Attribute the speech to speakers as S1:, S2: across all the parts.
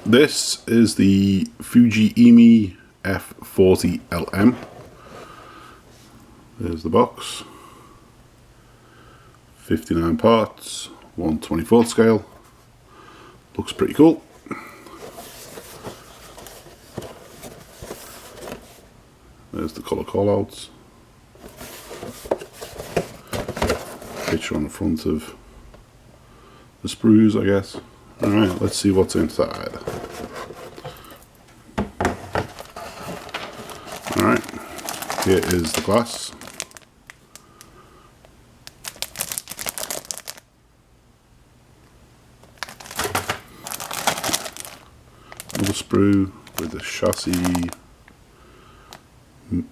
S1: This is the Fujimi F40 LM. There's the box. 59 parts, 1/24 scale. Looks pretty cool. There's the colour callouts. Picture on the front of the sprues, I guess. Alright, let's see what's inside. Alright, here is the glass. Another sprue with the chassis,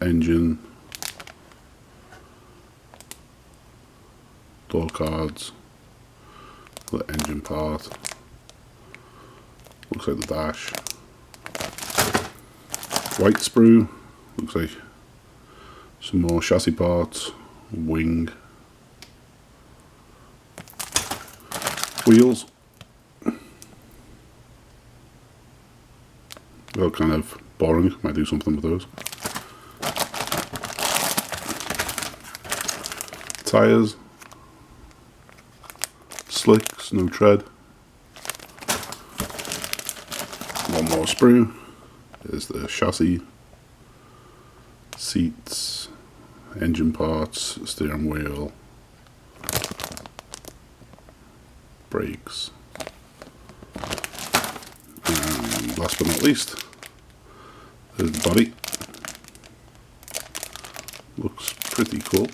S1: engine, door cards, the engine part. Looks like the dash. White sprue. Looks like some more chassis parts. Wing. Wheels. They're kind of boring. Might do something with those. Tires. Slicks, no tread. One more sprue. There's the chassis, seats, engine parts, steering wheel, brakes, and last but not least, there's the body. Looks pretty cool.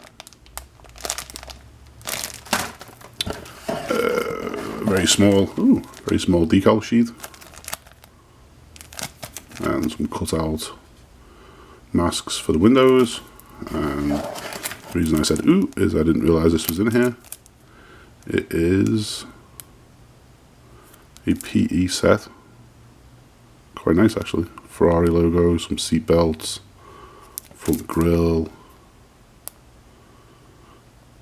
S1: Very small decal sheet. And some cutout masks for the windows. And the reason I said ooh is I didn't realise this was in here. It is a PE set. Quite nice actually. Ferrari logo, some seat belts, front grille.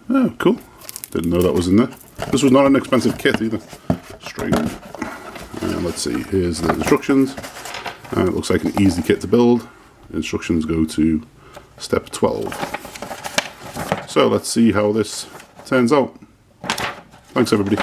S1: Oh, cool. Didn't know that was in there. This was not an expensive kit either. Straight. And let's see, here's the instructions. And it looks like an easy kit to build. Instructions go to step 12. So let's see how this turns out. Thanks everybody.